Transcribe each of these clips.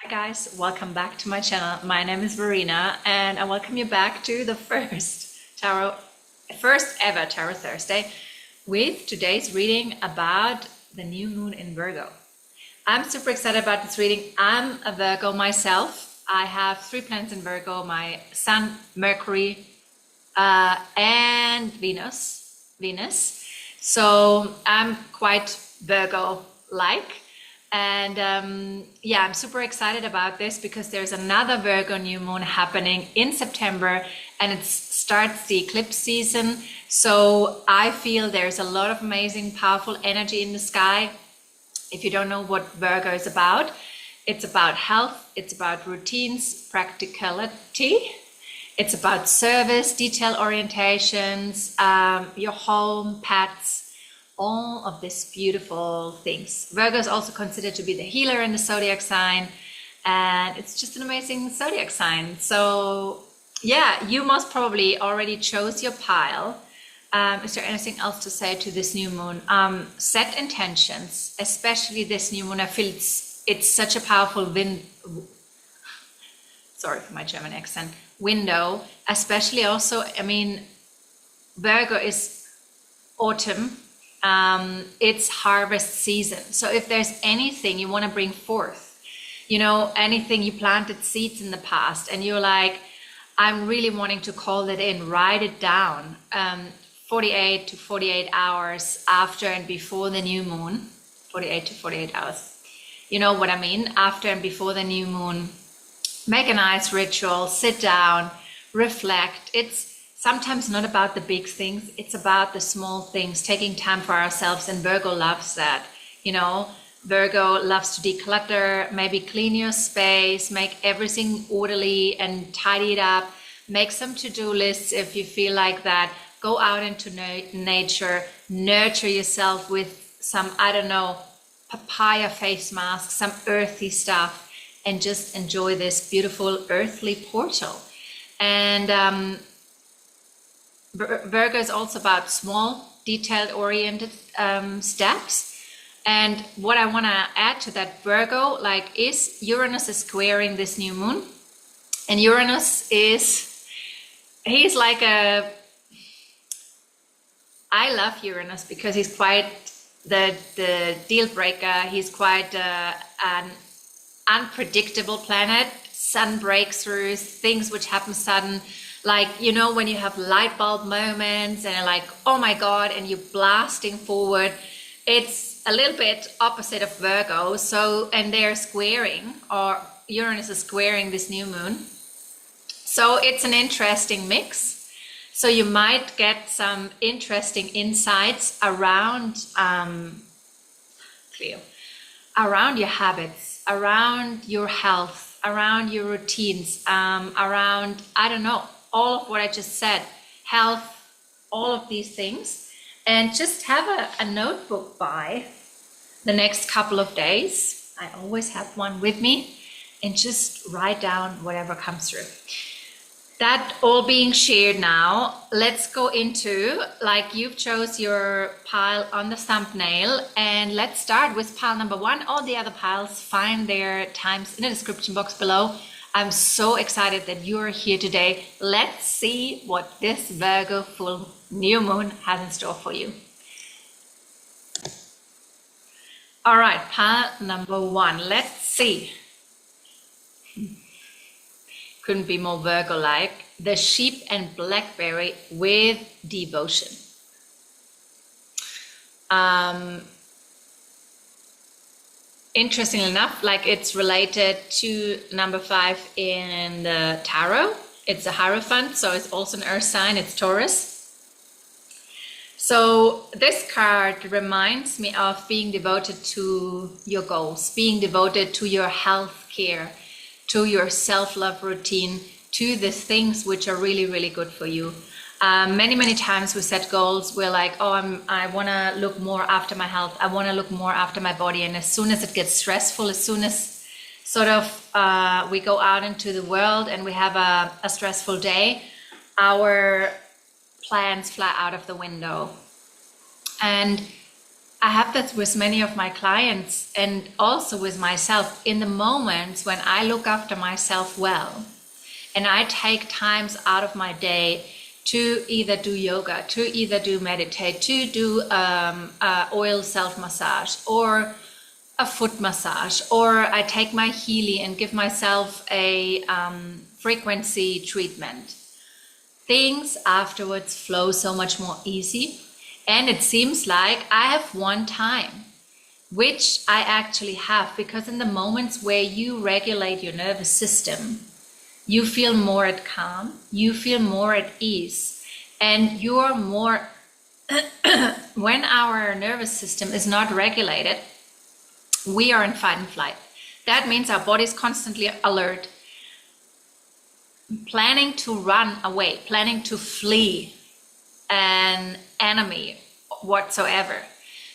Hi guys, welcome back to my channel. My name is Verena and I welcome you back to the first ever Tarot Thursday with today's reading about the new moon in Virgo. I'm super excited about this reading. I'm a Virgo myself. I have 3 planets in Virgo, my Sun, Mercury, and Venus. So I'm quite Virgo-like. And I'm super excited about this because there's another Virgo new moon happening in September and it starts the eclipse season. So I feel there's a lot of amazing, powerful energy in the sky. If you don't know what Virgo is about, it's about health, it's about routines, practicality, it's about service, detail orientations, your home, pets, all of these beautiful things. Virgo is also considered to be the healer in the zodiac sign, and it's just an amazing zodiac sign. So yeah, you most probably already chose your pile. Is there anything else to say to this new moon? Set intentions, especially this new moon. I feel it's such a powerful sorry for my German accent, window, especially also, Virgo is autumn. It's harvest season. So if there's anything you want to bring forth, anything you planted seeds in the past and you're like, I'm really wanting to call it in, write it down. 48 to 48 hours after and before the new moon, 48 to 48 hours. You know what I mean? After and before the new moon, make a nice ritual, sit down, reflect. It's sometimes not about the big things, it's about the small things, taking time for ourselves, and Virgo loves that. Virgo loves to declutter, maybe clean your space, make everything orderly and tidy it up, make some to-do lists if you feel like that, go out into nature, nurture yourself with some, papaya face mask, some earthy stuff, and just enjoy this beautiful earthly portal. And Virgo is also about small, detail-oriented steps. And what I want to add to that, Virgo, is Uranus is squaring this new moon. And Uranus he's like I love Uranus because he's quite the deal breaker. He's quite an unpredictable planet, sun breakthroughs, things which happen sudden. When you have light bulb moments and you're like, oh my God, and you're blasting forward, it's a little bit opposite of Virgo. So, and they're squaring, or Uranus is squaring this new moon. So it's an interesting mix. So you might get some interesting insights around, around your habits, around your health, around your routines, around, all of what I just said, health, all of these things, and just have a notebook by the next couple of days. I always have one with me, and just write down whatever comes through. That all being shared now, let's go into, you've chose your pile on the thumbnail, and let's start with pile number 1. All the other piles, find their times in the description box below. I'm so excited that you're here today. Let's see what this Virgo full new moon has in store for you. All right, pile number 1. Let's see. Couldn't be more Virgo-like. The sheep and blackberry with devotion. Interestingly enough, it's related to number 5 in the tarot. It's a Hierophant, so it's also an earth sign, it's Taurus. So this card reminds me of being devoted to your goals, being devoted to your health care, to your self-love routine, to the things which are really, really good for you. Many times we set goals. We're like, I want to look more after my health. I want to look more after my body. And as soon as it gets stressful, as soon as we go out into the world and we have a stressful day, our plans fly out of the window. And I have that with many of my clients and also with myself in the moments when I look after myself well and I take times out of my day to either do yoga, to either do meditate, to do oil self-massage or a foot massage, or I take my Healy and give myself a frequency treatment. Things afterwards flow so much more easy. And it seems like I have one time, which I actually have, because in the moments where you regulate your nervous system, you feel more at calm, you feel more at ease, and you're more, when our nervous system is not regulated, we are in fight and flight. That means our body is constantly alert, planning to run away, planning to flee an enemy whatsoever.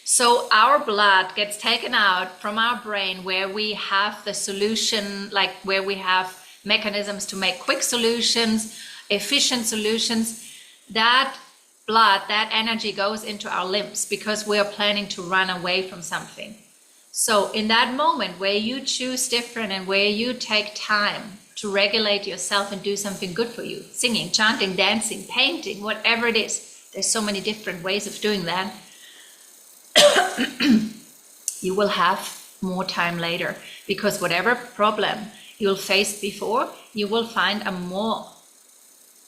So our blood gets taken out from our brain where we have the solution, like where we have mechanisms to make quick solutions, efficient solutions. That blood, that energy goes into our limbs because we are planning to run away from something. So in that moment where you choose different and where you take time to regulate yourself and do something good for you, singing, chanting, dancing, painting, whatever it is, there's so many different ways of doing that. You will have more time later, because whatever problem you'll face before, you will find a more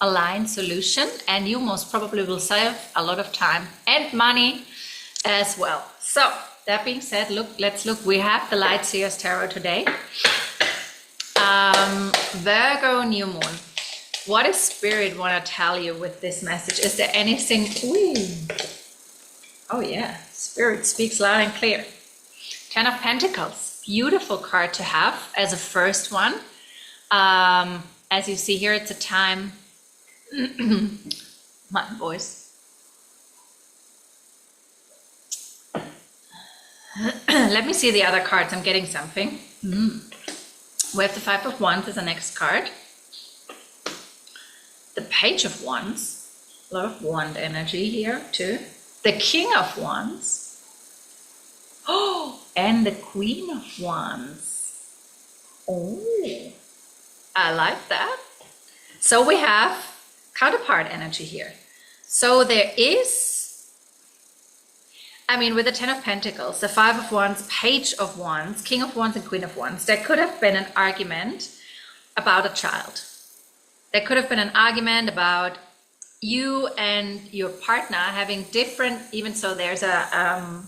aligned solution, and you most probably will save a lot of time and money as well. So that being said, let's look. We have the Light Seers Tarot today. Virgo New Moon. What does Spirit want to tell you with this message? Is there anything? Ooh. Oh yeah, Spirit speaks loud and clear. Ten of Pentacles. Beautiful card to have as a first one. As you see here, it's a time. My voice. Let me see the other cards. I'm getting something. We have the Five of Wands as the next card. The Page of Wands, a lot of wand energy here too. The King of Wands. Oh, and the Queen of Wands. Oh, I like that. So we have counterpart energy here. So there is, I mean, with the Ten of Pentacles, the Five of Wands, Page of Wands, King of Wands and Queen of Wands, there could have been an argument about a child. There could have been an argument about you and your partner having different, even so there's a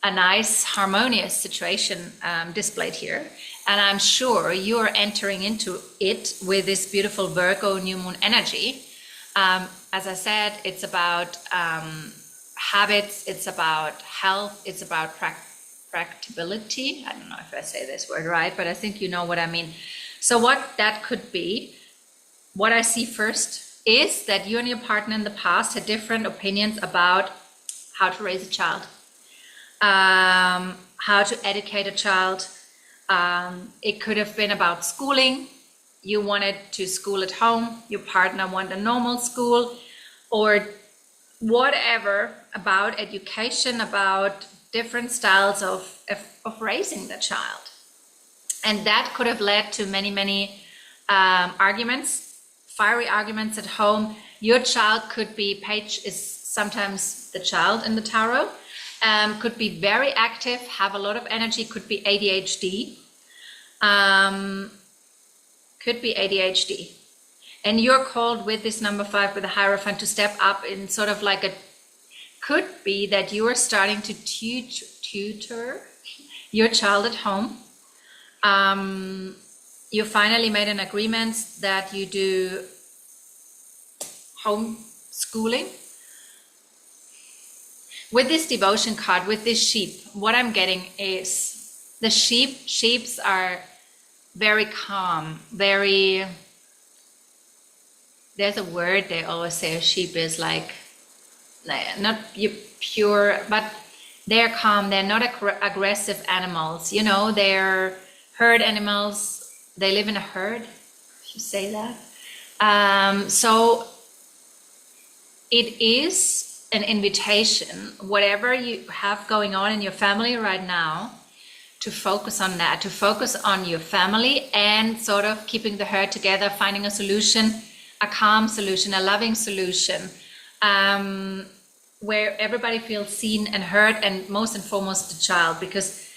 nice harmonious situation displayed here. And I'm sure you're entering into it with this beautiful Virgo New Moon energy. As I said, it's about habits, it's about health, it's about practicability. I don't know if I say this word right, but I think you know what I mean. So what that could be, what I see first is that you and your partner in the past had different opinions about how to raise a child, how to educate a child. It could have been about schooling. You wanted to school at home, your partner wanted a normal school, or whatever, about education, about different styles of raising the child. And that could have led to many arguments, fiery arguments at home. Your child could be, Page is sometimes the child in the tarot, could be very active, have a lot of energy, could be ADHD. Could be ADHD. And you're called with this number 5 with the Hierophant to step up in sort of like a, could be that you are starting to tutor your child at home. You finally made an agreement that you do homeschooling. With this devotion card, with this sheep, what I'm getting is the sheeps are very calm, very, there's a word they always say a sheep is like not pure, but they're calm, they're not aggressive animals, you know, they're herd animals, they live in a herd, if you say that. So it is an invitation, whatever you have going on in your family right now, to focus on that, to focus on your family and sort of keeping the herd together, finding a solution, a calm solution, a loving solution, where everybody feels seen and heard, and most and foremost the child. Because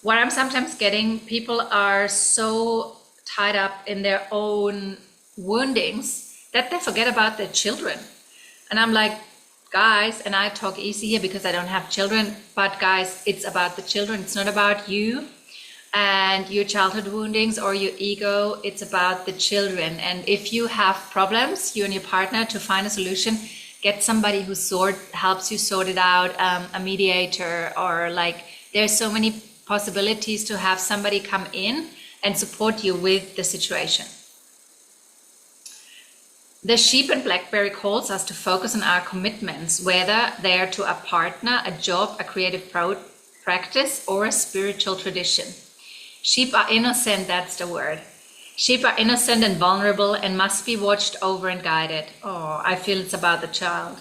what I'm sometimes getting, people are so tied up in their own woundings that they forget about their children. And I'm like, guys, and I talk easy here because I don't have children, but guys, it's about the children. It's not about you and your childhood woundings or your ego. It's about the children. And if you have problems, you and your partner, to find a solution, get somebody who helps you sort it out, a mediator, or like, there's so many possibilities to have somebody come in and support you with the situation. The sheep and blackberry calls us to focus on our commitments, whether they are to a partner, a job, a creative practice, or a spiritual tradition. Sheep are innocent, that's the word. Sheep are innocent and vulnerable and must be watched over and guided. Oh, I feel it's about the child.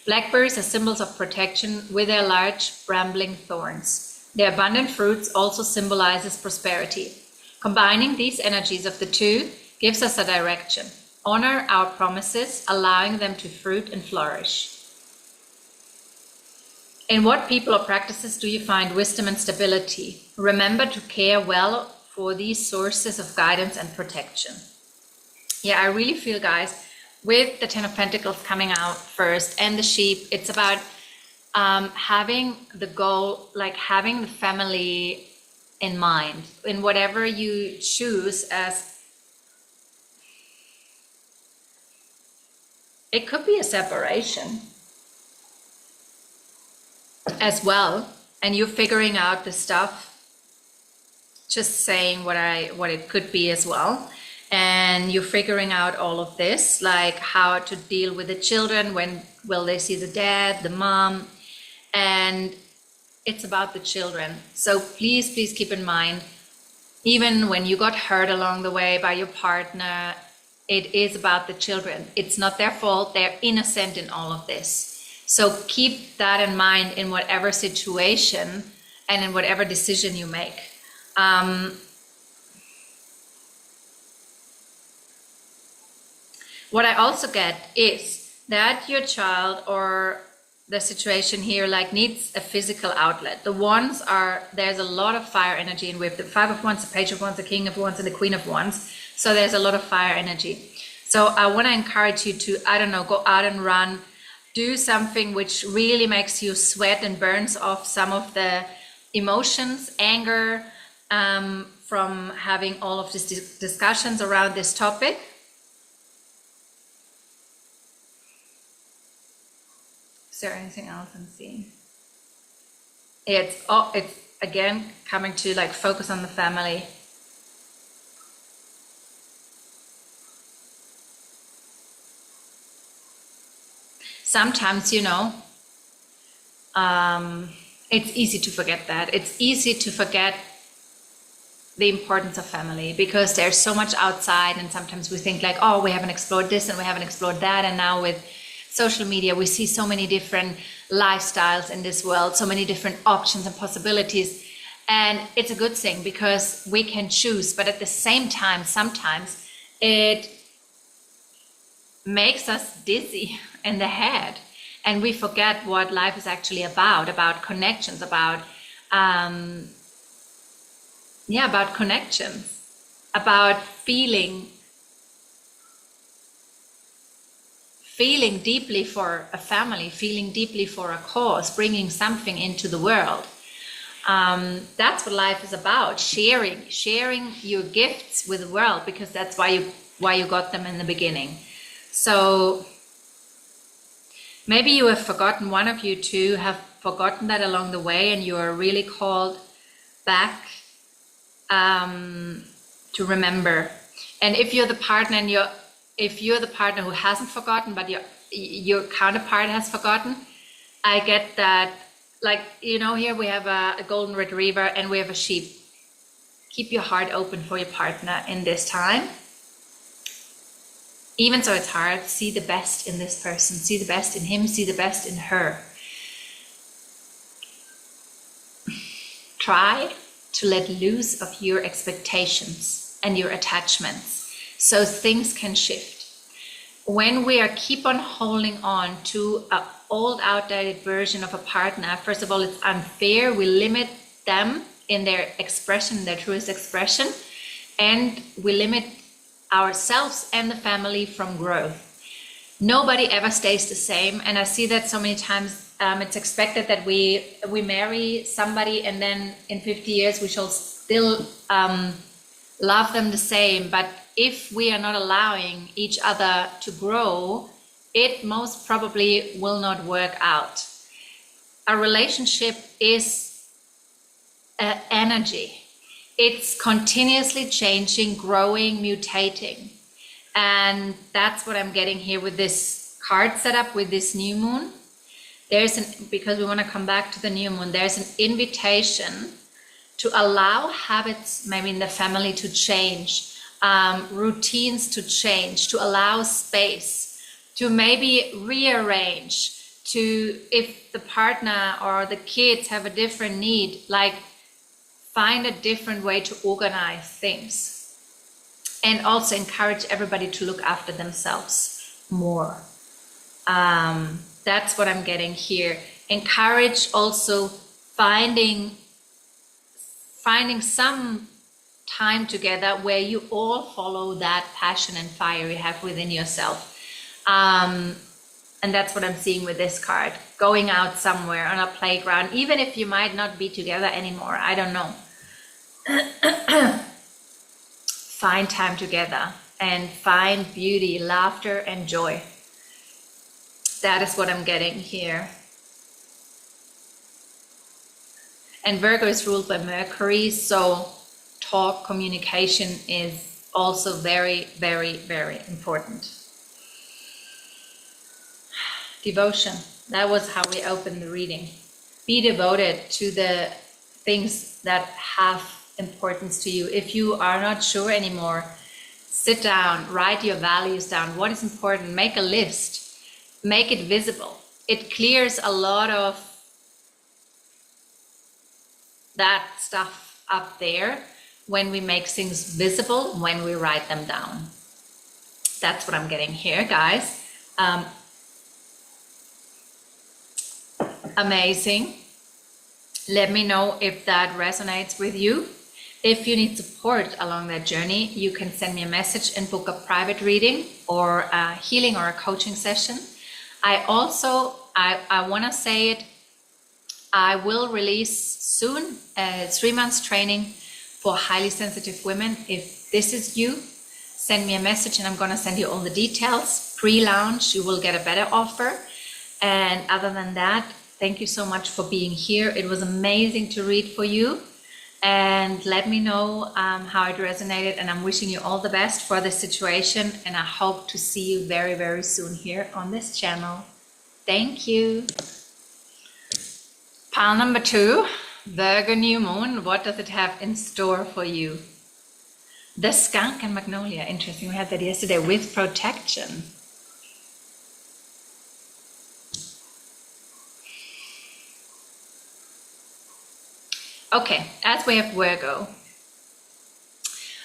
Blackberries are symbols of protection with their large brambling thorns. Their abundant fruits also symbolizes prosperity. Combining these energies of the two gives us a direction. Honor our promises, allowing them to fruit and flourish. In what people or practices do you find wisdom and stability? Remember to care well for these sources of guidance and protection. Yeah, I really feel, guys, with the Ten of Pentacles coming out first and the sheep, it's about having the goal, like having the family in mind in whatever you choose. As it could be a separation as well, and you're figuring out the stuff, just saying what it could be as well, and you're figuring out all of this, like how to deal with the children, when will they see the dad, the mom, and it's about the children. So please keep in mind, even when you got hurt along the way by your partner, it is about the children. It's not their fault. They're innocent in all of this. So keep that in mind in whatever situation and in whatever decision you make. What I also get is that your child or the situation here like needs a physical outlet. The wands are, there's a lot of fire energy, and we have the Five of Wands, the Page of Wands, the King of Wands, and the Queen of Wands. So there's a lot of fire energy. So I want to encourage you to, I don't know, go out and run, do something which really makes you sweat and burns off some of the emotions, anger, from having all of these discussions around this topic. Is there anything else I'm seeing? It's again coming to like focus on the family. Sometimes, you know, it's easy to forget that. It's easy to forget the importance of family because there's so much outside, and sometimes we think like, oh, we haven't explored this and we haven't explored that, and now with social media we see so many different lifestyles in this world, so many different options and possibilities, and it's a good thing because we can choose. But at the same time, sometimes it makes us dizzy in the head, and we forget what life is actually about connections, about connections, about feeling deeply for a family, feeling deeply for a cause, bringing something into the world. That's what life is about, sharing your gifts with the world, because that's why you got them in the beginning. So maybe you have forgotten, one of you two have forgotten that along the way, and you are really called back to remember. And if you're the partner who hasn't forgotten, but your counterpart has forgotten, I get that. Like, you know, here we have a golden retriever and we have a sheep. Keep your heart open for your partner in this time. Even so it's hard, see the best in this person, see the best in him, see the best in her. Try to let loose of your expectations and your attachments so things can shift. When we keep on holding on to an old, outdated version of a partner, first of all, it's unfair. We limit them in their expression, their truest expression, and we limit ourselves and the family from growth. Nobody ever stays the same, and I see that so many times. It's expected that we marry somebody and then in 50 years we shall still love them the same. But if we are not allowing each other to grow, it most probably will not work out. A relationship is energy. It's continuously changing, growing, mutating. And that's what I'm getting here with this card setup, with this new moon. Because we want to come back to the new moon, there's an invitation to allow habits maybe in the family to change, routines to change, to allow space, to maybe rearrange, to, if the partner or the kids have a different need, like find a different way to organize things. And also encourage everybody to look after themselves more. That's what I'm getting here. Encourage also finding some time together where you all follow that passion and fire you have within yourself. And that's what I'm seeing with this card. Going out somewhere on a playground, even if you might not be together anymore, I don't know. Find time together and find beauty, laughter, and joy. That is what I'm getting here. And Virgo is ruled by Mercury, so talk, communication is also very, very, very important. Devotion. That was how we opened the reading. Be devoted to the things that have importance to you. If you are not sure anymore, sit down, write your values down. What is important? Make a list. Make it visible. It clears a lot of that stuff up there when we make things visible, when we write them down. That's what I'm getting here, guys. Amazing. Let me know if that resonates with you. If you need support along that journey, you can send me a message and book a private reading or a healing or a coaching session. I want to say it, I will release soon a 3 months training for highly sensitive women. If this is you, send me a message and I'm going to send you all the details. Pre-launch, you will get a better offer. And other than that, thank you so much for being here. It was amazing to read for you. And let me know how it resonated. And I'm wishing you all the best for this situation. And I hope to see you very, very soon here on this channel. Thank you. Pile number 2, Virgo New Moon. What does it have in store for you? The skunk and magnolia. Interesting. We had that yesterday with protection. Okay, as we have Virgo,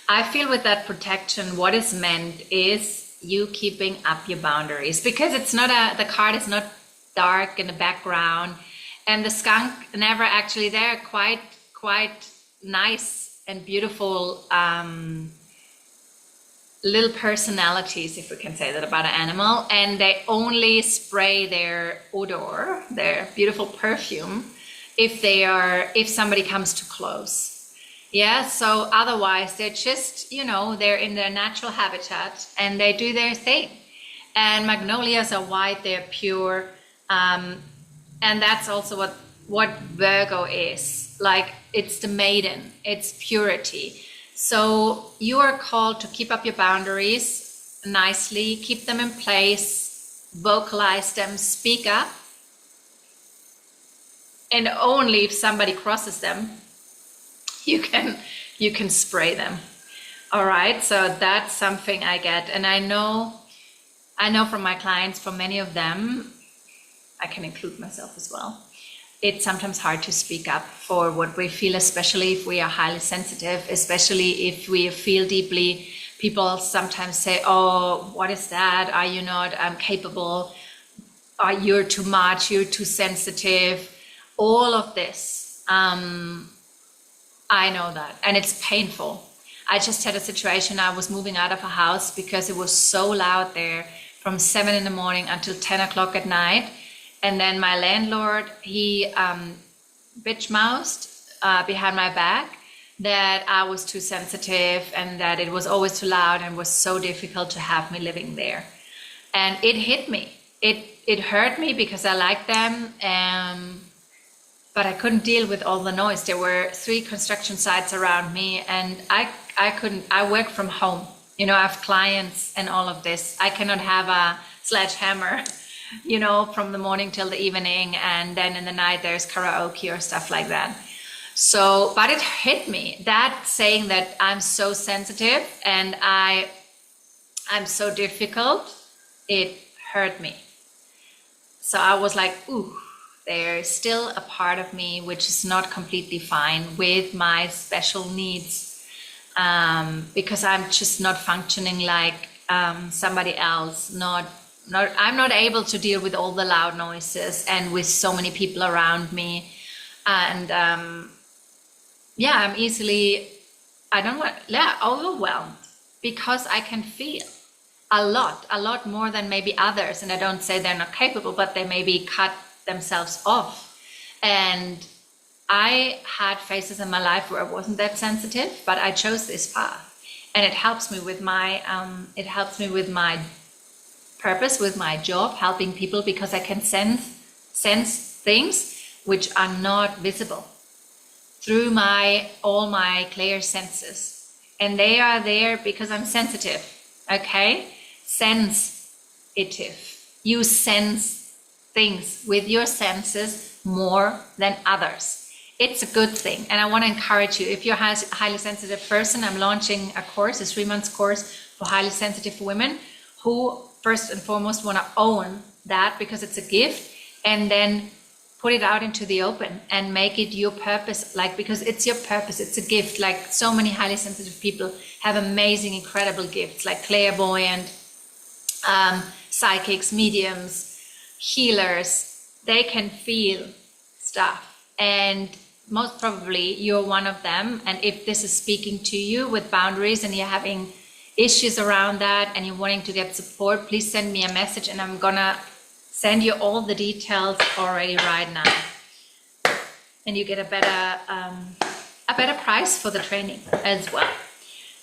I feel with that protection, what is meant is you keeping up your boundaries, because it's not the card is not dark in the background, and the skunk never actually, they're quite nice and beautiful little personalities, if we can say that about an animal, and they only spray their odor, their beautiful perfume, if somebody comes too close. Yeah, so otherwise they're just, they're in their natural habitat and they do their thing. And magnolias are white, they're pure. And that's also what Virgo is. Like, it's the maiden, it's purity. So you are called to keep up your boundaries nicely, keep them in place, vocalize them, speak up. And only if somebody crosses them, you can spray them. All right, so that's something I get. And I know I know from my clients, for many of them, I can include myself as well, it's sometimes hard to speak up for what we feel, especially if we are highly sensitive, especially if we feel deeply. People sometimes say, oh, what is that? Are you not capable? Are you too much? You're too sensitive? All of this. I know that, and it's painful. I just had a situation. I was moving out of a house because it was so loud there from 7 in the morning until 10 o'clock at night. And then my landlord, he bitch-mouthed behind my back that I was too sensitive and that it was always too loud and was so difficult to have me living there. And it hit me. It hurt me because I liked them, but I couldn't deal with all the noise. There were 3 construction sites around me, and I couldn't. I work from home. You know, I have clients and all of this. I cannot have a sledgehammer, you know, from the morning till the evening, and then in the night there's karaoke or stuff like that. So, but it hit me, that saying that I'm so sensitive and I'm so difficult, it hurt me. So I was like, ooh, there's still a part of me which is not completely fine with my special needs, because I'm just not functioning like somebody else. I'm not able to deal with all the loud noises and with so many people around me. And I'm easily, overwhelmed, because I can feel a lot more than maybe others. And I don't say they're not capable, but they maybe cut themselves off. And I had phases in my life where I wasn't that sensitive, but I chose this path, and it helps me with my purpose, with my job, helping people, because I can sense things which are not visible through all my clear senses, and they are there because I'm sensitive. Okay, sensitive. You sense things with your senses more than others. It's a good thing, and I want to encourage you. If you're a highly sensitive person, I'm launching a course, a 3-month course for highly sensitive women who first and foremost want to own that, because it's a gift, and then put it out into the open and make it your purpose, because it's your purpose, it's a gift. Like, so many highly sensitive people have amazing, incredible gifts, like clairvoyant, psychics, mediums, healers. They can feel stuff, and most probably you're one of them. And if this is speaking to you with boundaries and you're having issues around that and you're wanting to get support, please send me a message, and I'm gonna send you all the details already right now, and you get a better price for the training as well.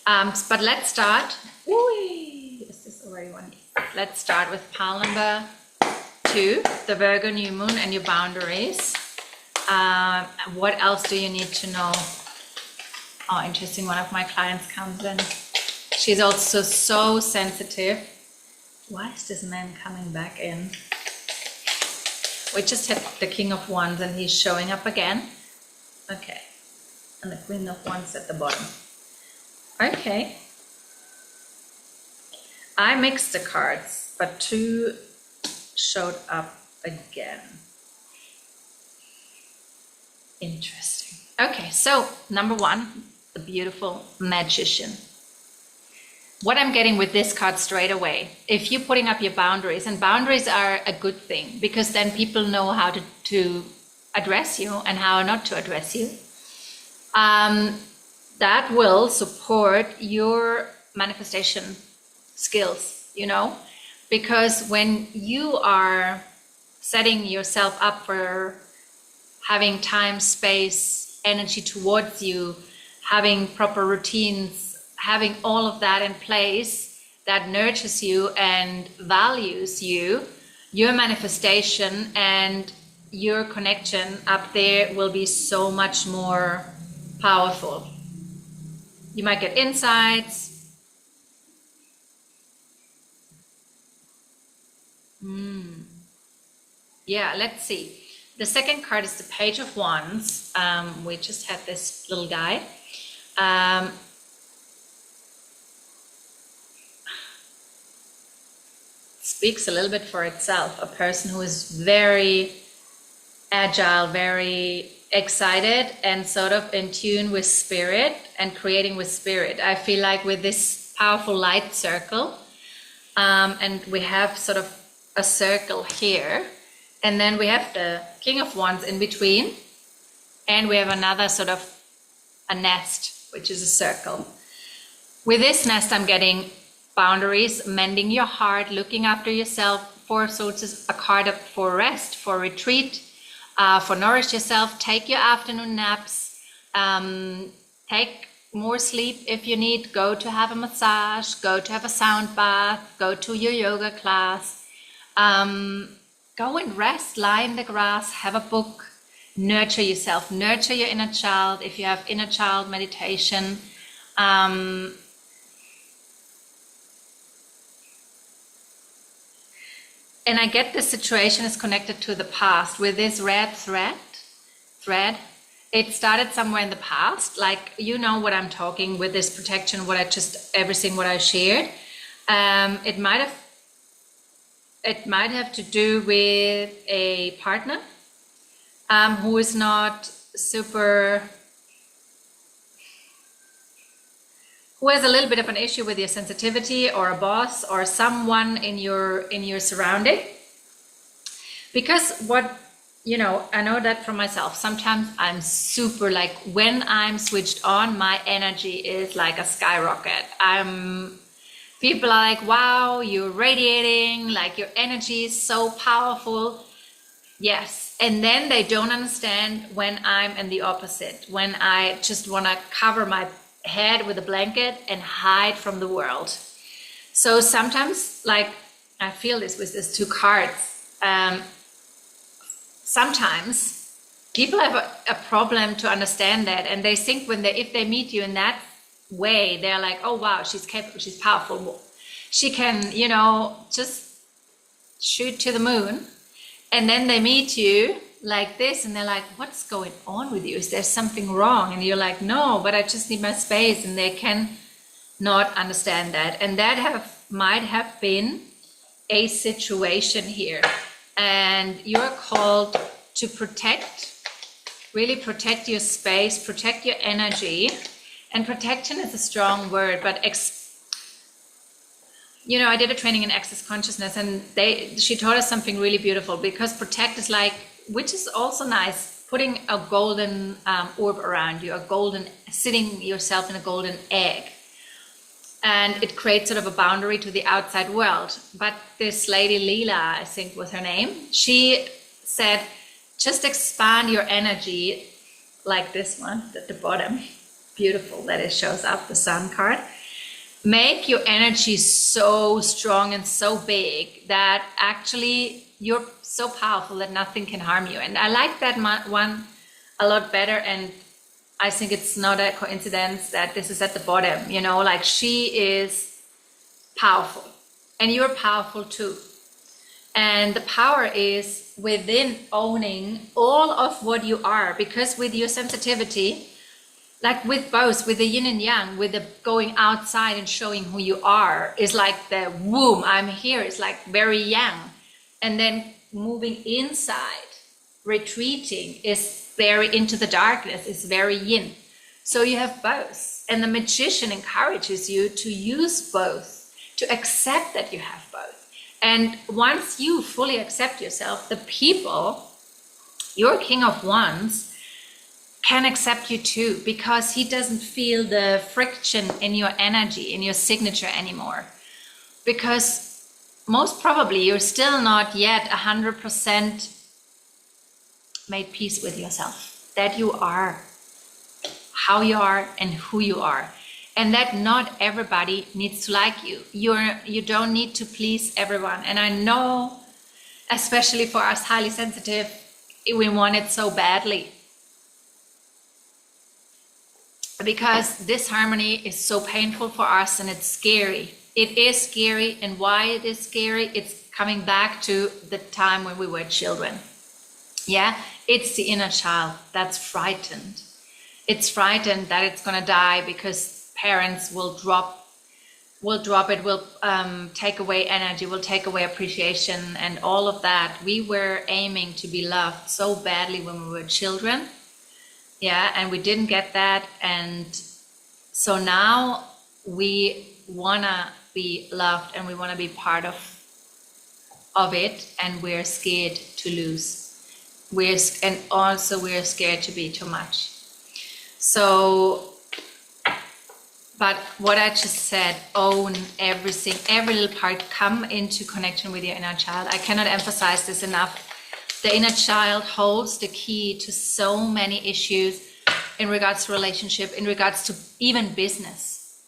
But let's start. Is this already one? Let's start with pile number 2, the Virgo New Moon and your boundaries. What else do you need to know? Oh, interesting. One of my clients comes in. She's also so sensitive. Why is this man coming back in? We just had the King of Wands, and he's showing up again. Okay. And the Queen of Wands at the bottom. Okay. I mixed the cards, but 2 showed up again. Interesting. Okay, so number 1, the beautiful Magician. What I'm getting with this card straight away, if you're putting up your boundaries, and boundaries are a good thing, because then people know how to address you and how not to address you, that will support your manifestation skills, you know, because when you are setting yourself up for having time, space, energy towards you, having proper routines, having all of that in place that nurtures you and values you, your manifestation and your connection up there will be so much more powerful. You might get insights. Yeah, let's see. The second card is the Page of Wands. We just had this little guy. speaks a little bit for itself. A person who is very agile, very excited, and sort of in tune with spirit and creating with spirit. I feel like with this powerful light circle, and we have sort of a circle here, and then we have the King of Wands in between, and we have another sort of a nest, which is a circle. With this nest, I'm getting boundaries, mending your heart, looking after yourself. Four of Swords is a card for rest, for retreat, for nourish yourself. Take your afternoon naps, take more sleep if you need. Go to have a massage, go to have a sound bath, go to your yoga class. Go and rest, lie in the grass, have a book, nurture yourself, nurture your inner child. If you have inner child meditation, and I get this situation is connected to the past with this red thread. It started somewhere in the past, like, you know what I'm talking with this protection, everything what I shared. It might have to do with a partner who is not who has a little bit of an issue with your sensitivity, or a boss, or someone in your surrounding. Because I know that from myself. Sometimes I'm super, like, when I'm switched on, my energy is like a skyrocket. People are like, wow, you're radiating, like your energy is so powerful. Yes. And then they don't understand when I'm in the opposite, when I just want to cover my head with a blanket and hide from the world. So sometimes, like, I feel this with these two cards. Sometimes people have a problem to understand that, and they think if they meet you in that way, they're like, oh wow, she's capable, she's powerful, she can, just shoot to the moon. And then they meet you like this, and they're like, what's going on with you? Is there something wrong? And you're like, no, but I just need my space. And they can not understand that. And that might have been a situation here. And you're called to really protect your space, protect your energy. And protection is a strong word, but I did a training in access consciousness, and she taught us something really beautiful, because protect is like, which is also nice, putting a golden orb around you, sitting yourself in a golden egg. And it creates sort of a boundary to the outside world. But this lady, Leela, I think was her name, she said, just expand your energy, like this one at the bottom. Beautiful that it shows up, the sun card. Make your energy so strong and so big that actually you're so powerful that nothing can harm you. And I like that one a lot better. And I think it's not a coincidence that this is at the bottom, like, she is powerful and you're powerful too. And the power is within owning all of what you are, because with your sensitivity, like with the yin and yang, with the going outside and showing who you are, is like the womb, I'm here, it's like very yang. And then moving inside, retreating, is very into the darkness, is very yin. So you have both. And the magician encourages you to use both, to accept that you have both. And once you fully accept yourself, the people, your King of Wands, can accept you too, because he doesn't feel the friction in your energy, in your signature anymore. Because most probably you're still not yet 100% made peace with yourself, that you are, how you are and who you are, and that not everybody needs to like you. You don't need to please everyone. And I know, especially for us highly sensitive, we want it so badly. Because disharmony is so painful for us, and it's scary. It is scary. And why it is scary, it's coming back to the time when we were children. Yeah, it's the inner child that's frightened. It's frightened that it's going to die because parents will drop will drop it, will take away energy, will take away appreciation and all of that. We were aiming to be loved so badly when we were children. Yeah, and we didn't get that. And so now we wanna be loved and we wanna be part of it, and we're scared to lose. And also we're scared to be too much. So, but what I just said, own everything, every little part, come into connection with your inner child. I cannot emphasize this enough. The inner child holds the key to so many issues in regards to relationship, in regards to even business.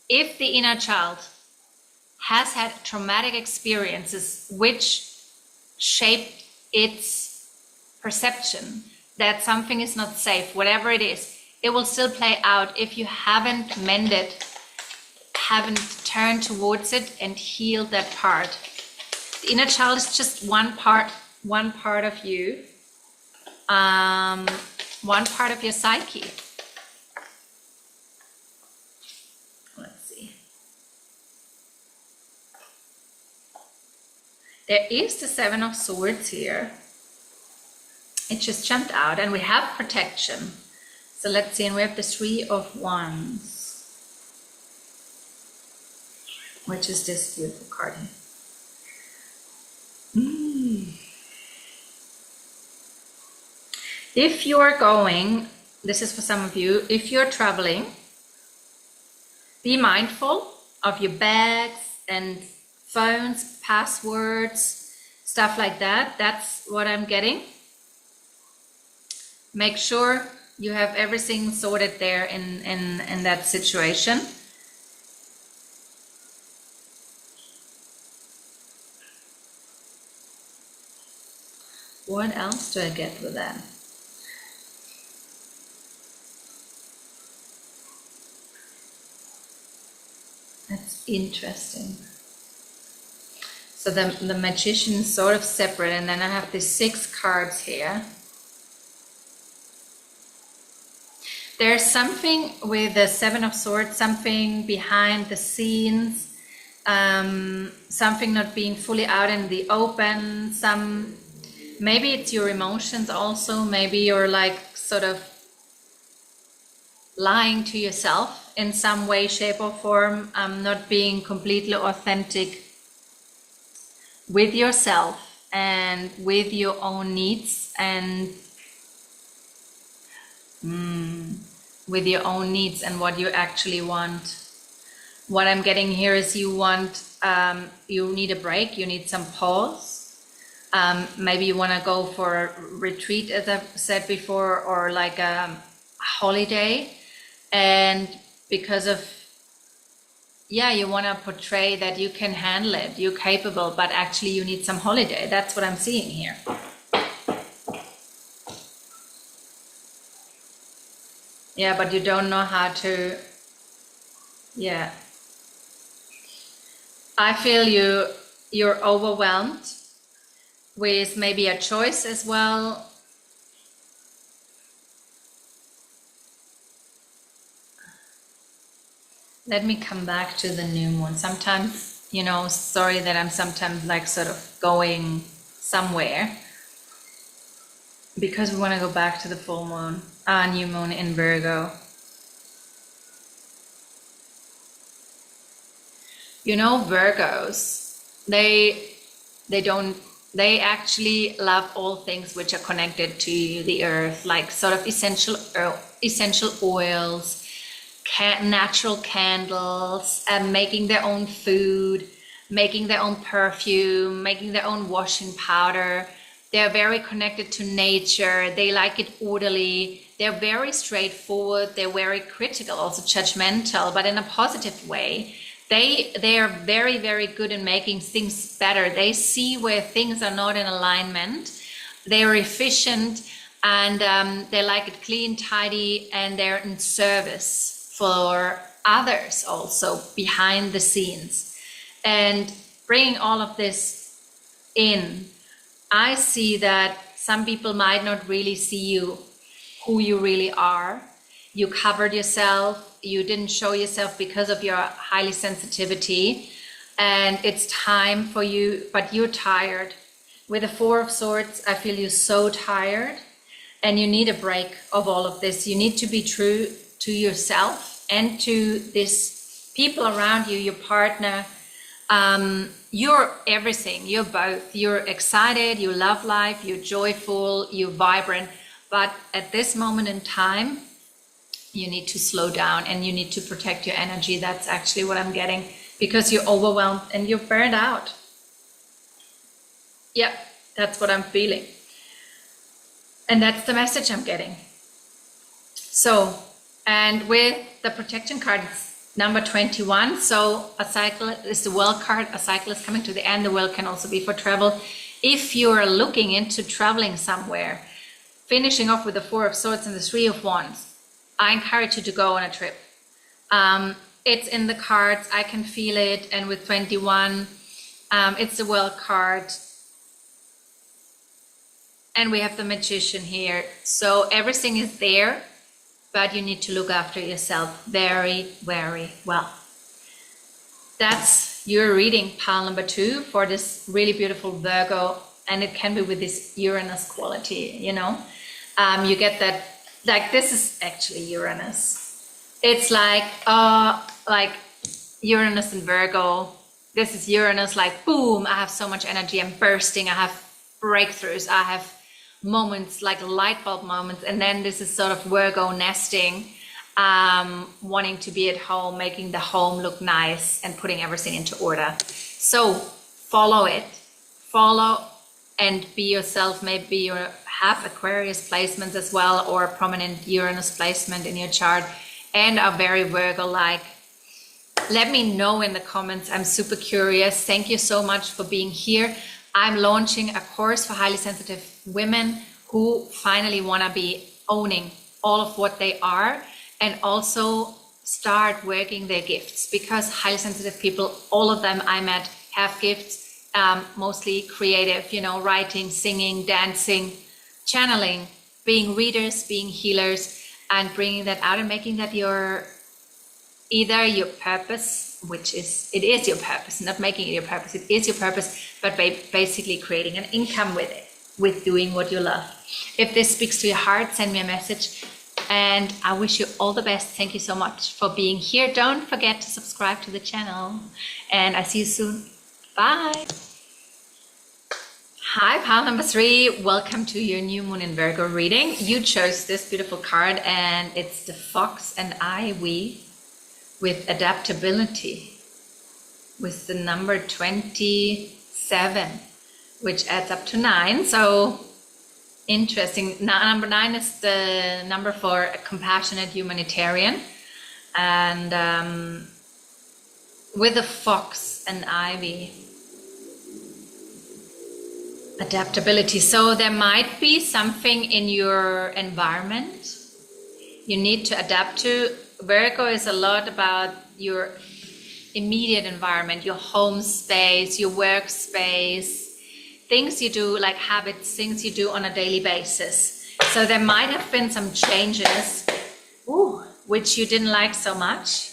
If the inner child has had traumatic experiences which shaped its perception that something is not safe, whatever it is, it will still play out if you haven't mended, haven't turned towards it and healed that part. The inner child is just one part of you, one part of your psyche. Let's see. There is the Seven of Swords here. It just jumped out, and we have protection. So let's see, and we have the Three of Wands, which is this beautiful card here. If you're going, this is for some of you, if you're traveling, be mindful of your bags and phones, passwords, stuff like that. That's what I'm getting. Make sure you have everything sorted there in that situation. What else do I get with that? That's interesting. So the Magician is sort of separate, and then I have the 6 cards here. There's something with the Seven of Swords, something behind the scenes, something not being fully out in the open, maybe it's your emotions also, maybe you're like sort of lying to yourself in some way, shape or form, not being completely authentic with yourself and with your own needs and with your own needs and what you actually want. What I'm getting here is you need a break, you need some pause. Maybe you want to go for a retreat, as I've said before, or like a holiday. And because of, you want to portray that you can handle it, you're capable, but actually you need some holiday. That's what I'm seeing here. Yeah, but you don't know how to, I feel you're overwhelmed with maybe a choice as well. Let me come back to the new moon. Sometimes, sorry that I'm sometimes like sort of going somewhere, because we want to go back to the full moon, new moon in Virgo. Virgos, they actually love all things which are connected to the earth, like sort of essential oils, natural candles, making their own food, making their own perfume, making their own washing powder. They're very connected to nature. They like it orderly. They're very straightforward. They're very critical, also judgmental, but in a positive way. They are very, very good in making things better. They see where things are not in alignment. They're efficient, and they like it clean, tidy, and they're in service for others also behind the scenes. And bringing all of this in, I see that some people might not really see you, who you really are. You covered yourself. You didn't show yourself because of your highly sensitivity. And it's time for you, but you're tired. With the Four of Swords, I feel you're so tired and you need a break of all of this. You need to be true to yourself and to this people around you, your partner. You're everything. You're both. You're excited, you love life, you're joyful, you're vibrant. But at this moment in time, you need to slow down and you need to protect your energy. That's actually what I'm getting, because you're overwhelmed and you're burned out. Yep, that's what I'm feeling. And that's the message I'm getting. So, and with the protection card, it's number 21. So a cycle is the Well card. A cycle is coming to the end. The Well can also be for travel. If you're looking into traveling somewhere, finishing off with the Four of Swords and the Three of Wands, I encourage you to go on a trip. It's in the cards. I can feel it. And with 21, it's the Well card. And we have the Magician here. So everything is there, but you need to look after yourself very, very well. That's your reading, pile number 2, for this really beautiful Virgo. And it can be with this Uranus quality, you know. You get that, like this is actually Uranus. It's like Uranus and Virgo. This is Uranus, like boom, I have so much energy, I'm bursting, I have breakthroughs, I have moments, like light bulb moments. And then this is sort of Virgo nesting, wanting to be at home, making the home look nice and putting everything into order. So follow it, follow and be yourself. Maybe you have Aquarius placements as well, or a prominent Uranus placement in your chart and are very Virgo-like. Let me know in the comments. I'm super curious. Thank you so much for being here. I'm launching a course for highly sensitive women who finally want to be owning all of what they are and also start working their gifts, because highly sensitive people, all of them I met, have gifts, mostly creative, you know, writing, singing, dancing, channeling, being readers, being healers, and bringing that out and making that either your purpose, which is, it is your purpose, not making it your purpose, it is your purpose, but basically creating an income with it, with doing what you love. If this speaks to your heart, send me a message, and I wish you all the best. Thank you so much for being here. Don't forget to subscribe to the channel, and I see you soon. Bye. Hi, pile number 3. Welcome to your new moon in Virgo reading. You chose this beautiful card, and it's the Fox and Ivy with adaptability, with the number 27, which adds up to 9. So interesting. Now, number 9 is the number for a compassionate humanitarian. And with the Fox and Ivy, adaptability. So there might be something in your environment you need to adapt to. Virgo is a lot about your immediate environment, your home space, your workspace, things you do, like habits, things you do on a daily basis. So there might have been some changes, which you didn't like so much,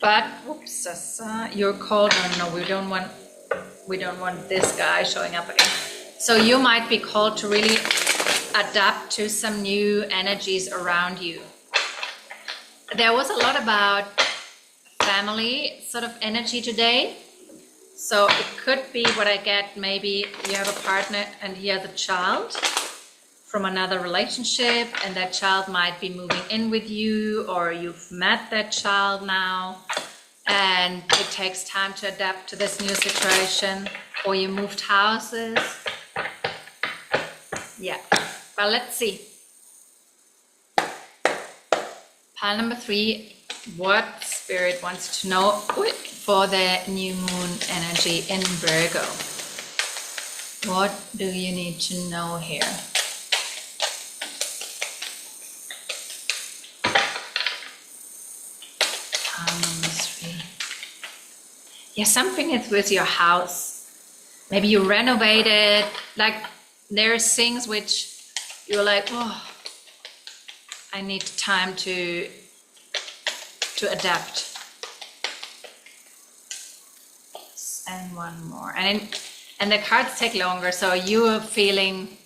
but you're called. No, we don't want this guy showing up again. So you might be called to really adapt to some new energies around you. There was a lot about family sort of energy today. So it could be what I get, maybe you have a partner and he has a child from another relationship, and that child might be moving in with you, or you've met that child now and it takes time to adapt to this new situation, or you moved houses. Yeah, but let's see. Pile number 3, what Spirit wants to know for the new moon energy in Virgo. What do you need to know here? Pile number 3. Yeah, something is with your house. Maybe you renovated, like there's things which you're like, oh, I need time to adapt. And one more. And the cards take longer, so you are feeling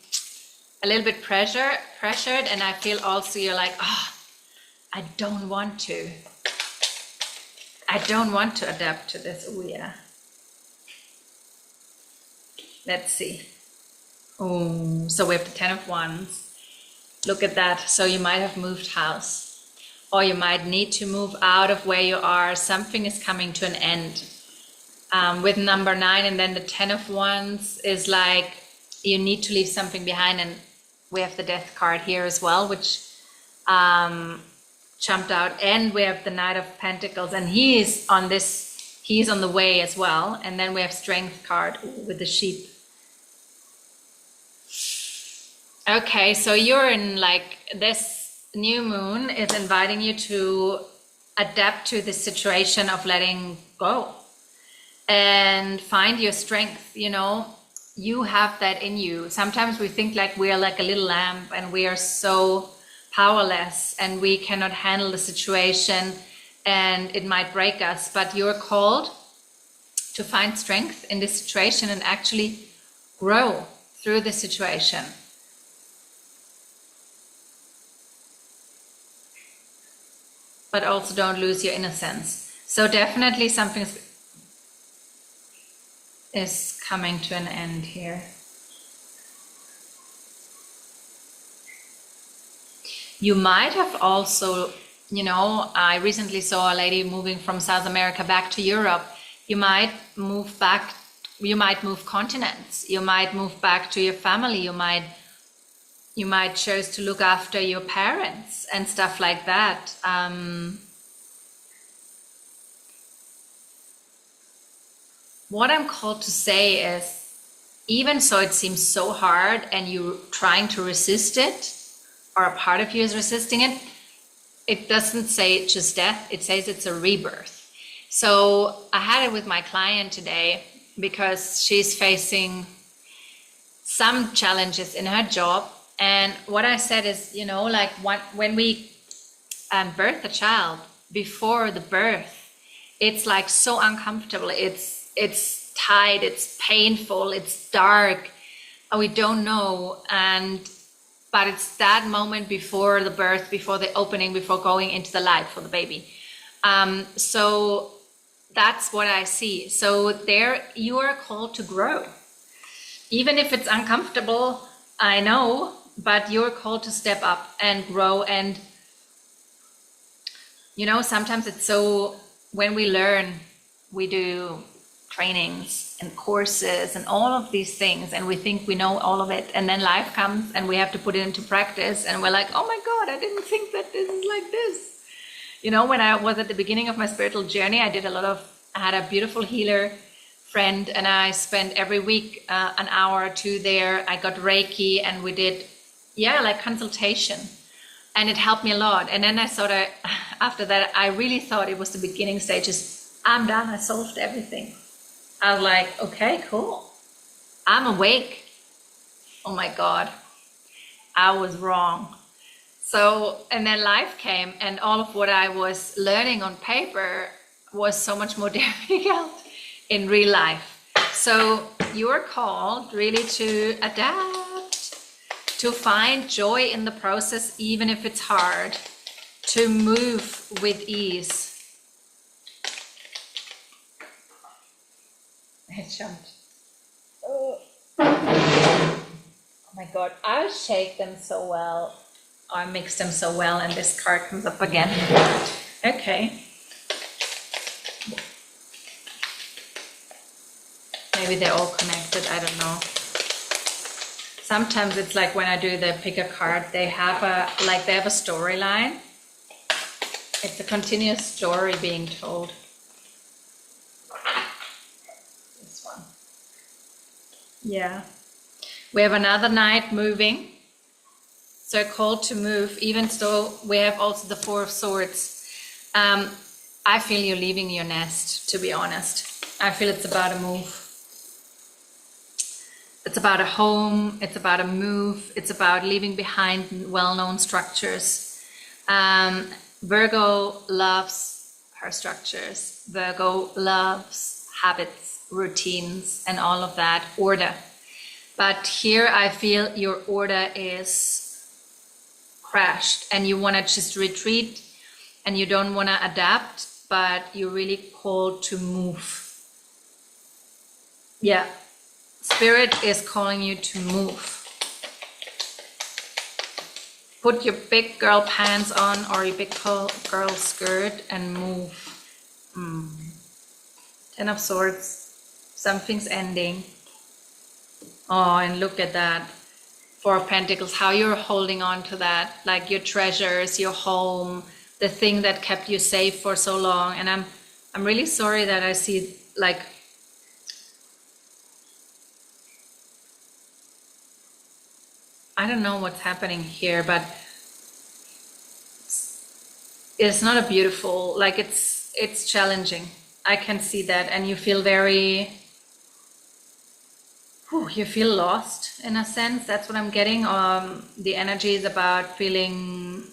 a little bit pressured, and I feel also you're like, oh, I don't want to adapt to this. Oh yeah. Let's see. Oh, so we have the 10 of Wands. Look at that. So you might have moved house, or you might need to move out of where you are. Something is coming to an end. With number 9, and then the 10 of Wands is like you need to leave something behind, and we have the Death card here as well, which jumped out, and we have the Knight of Pentacles, and he's on the way as well, and then we have Strength card with the sheep. Okay, so you're in like this new moon is inviting you to adapt to the situation of letting go and find your strength. You know, you have that in you. Sometimes we think like we are like a little lamb and we are so powerless and we cannot handle the situation and it might break us, but you're called to find strength in this situation and actually grow through the situation. But also don't lose your innocence. So definitely something is coming to an end here. You might have also, you know, I recently saw a lady moving from South America back to Europe. You might move back, you might move continents, you might move back to your family, you might choose to look after your parents and stuff like that. What I'm called to say is, even so it seems so hard and you're trying to resist it, or a part of you is resisting it, it doesn't say just death, it says it's a rebirth. So I had it with my client today because she's facing some challenges in her job. And what I said is, you know, like when we birth a child, before the birth, it's like so uncomfortable. It's tight, it's painful, it's dark, we don't know. But it's that moment before the birth, before the opening, before going into the light for the baby. So that's what I see. So there you are called to grow. Even if it's uncomfortable, I know, but you're called to step up and grow. And, you know, sometimes it's so, when we learn, we do trainings and courses and all of these things, and we think we know all of it, and then life comes and we have to put it into practice, and we're like, oh my God, I didn't think that this is like this. You know, when I was at the beginning of my spiritual journey, I had a beautiful healer friend, and I spent every week an hour or two there. I got Reiki, and we did like consultation, and it helped me a lot. And then I sort of, after that, I really thought it was the beginning stages. I'm done, I solved everything. I was like, okay, cool, I'm awake. Oh my God, I was wrong. So, and then life came, and all of what I was learning on paper was so much more difficult in real life. So you're called really to adapt, to find joy in the process, even if it's hard, to move with ease. It jumped. Oh my God, I shake them so well. I mix them so well, and this card comes up again. Okay. Maybe they're all connected, I don't know. Sometimes it's like when I do the pick a card, they have a storyline. It's a continuous story being told. This one. Yeah. We have another knight moving. So called to move, even though we have also the Four of Swords. I feel you're leaving your nest, to be honest. I feel it's about a move. It's about a home, it's about a move, it's about leaving behind well-known structures. Virgo loves her structures. Virgo loves habits, routines, and all of that, order. But here I feel your order is crashed and you want to just retreat and you don't want to adapt, but you're really called to move. Yeah, Spirit is calling you to move. Put your big girl pants on or your big girl skirt and move. Ten of Swords, something's ending. Oh, and look at that. Four of Pentacles, how you're holding on to that, like your treasures, your home, the thing that kept you safe for so long. And I'm really sorry that I see like I don't know what's happening here, but it's not a beautiful, like it's challenging. I can see that, and you feel very, you feel lost in a sense. That's what I'm getting. The energy is about feeling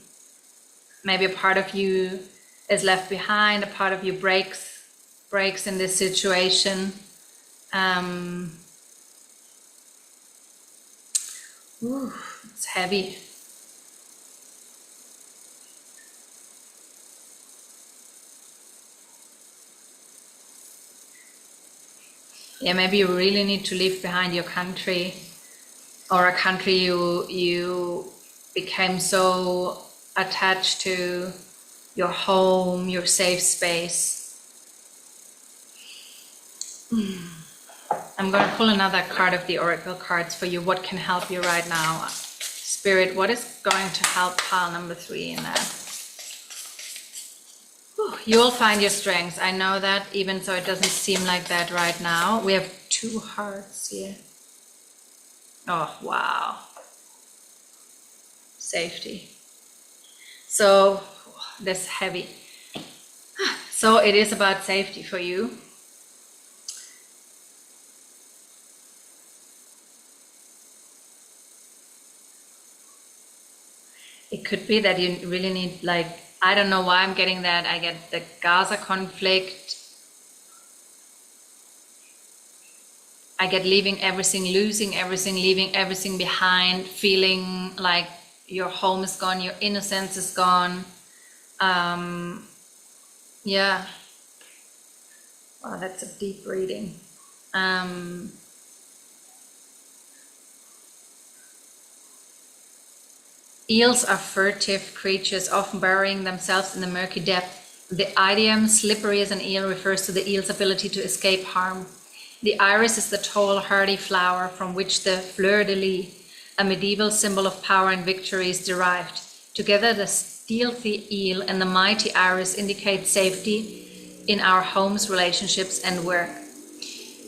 maybe a part of you is left behind, a part of you breaks in this situation. It's heavy. Yeah, maybe you really need to leave behind your country, or a country you became so attached to, your home, your safe space. I'm going to pull another card of the Oracle cards for you. What can help you right now? Spirit, what is going to help pile number 3 in that? You will find your strengths. I know that, even so it doesn't seem like that right now. We have 2 hearts here. Oh, wow. Safety. So, this heavy. So it is about safety for you. It could be that you really need, like, I don't know why I'm getting that. I get the Gaza conflict. I get leaving everything, losing everything, leaving everything behind, feeling like your home is gone, your innocence is gone. Yeah. Wow, that's a deep reading. Eels are furtive creatures, often burying themselves in the murky depth. The idiom slippery as an eel refers to the eel's ability to escape harm. The iris is the tall, hardy flower from which the fleur-de-lis, a medieval symbol of power and victory, is derived. Together, the stealthy eel and the mighty iris indicate safety in our homes, relationships, and work.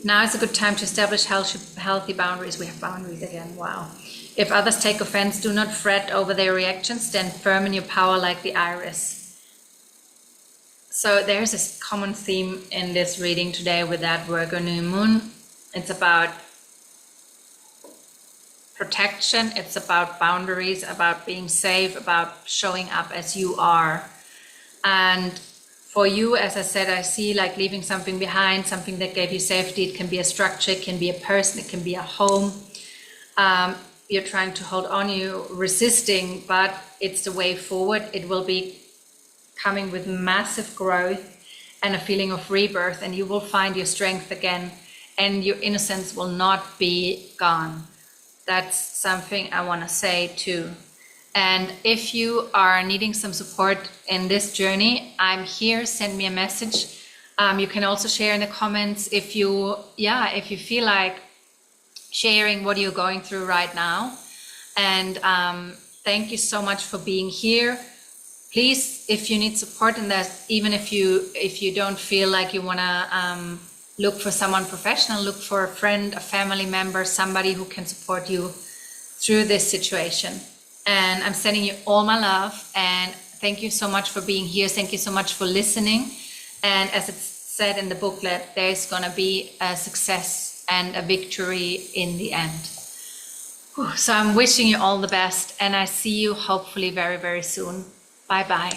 Now is a good time to establish healthy boundaries. We have boundaries again, wow. If others take offense, do not fret over their reactions. Stand firm in your power like the iris. So there's a common theme in this reading today with that Virgo New Moon. It's about protection. It's about boundaries, about being safe, about showing up as you are. And for you, as I said, I see like leaving something behind, something that gave you safety. It can be a structure, it can be a person, it can be a home. You're trying to hold on, you're resisting, but it's the way forward. It will be coming with massive growth and a feeling of rebirth, and you will find your strength again, and your innocence will not be gone. That's something I want to say too. And if you are needing some support in this journey, I'm here. Send me a message. You can also share in the comments if you feel like sharing what you're going through right now. And thank you so much for being here. Please, if you need support in that, even if you don't feel like you want to look for someone professional, look for a friend, a family member, somebody who can support you through this situation. And I'm sending you all my love, and thank you so much for being here. Thank you so much for listening. And as it's said in the booklet, there's going to be a success and a victory in the end. So I'm wishing you all the best, and I see you hopefully very, very soon. Bye bye.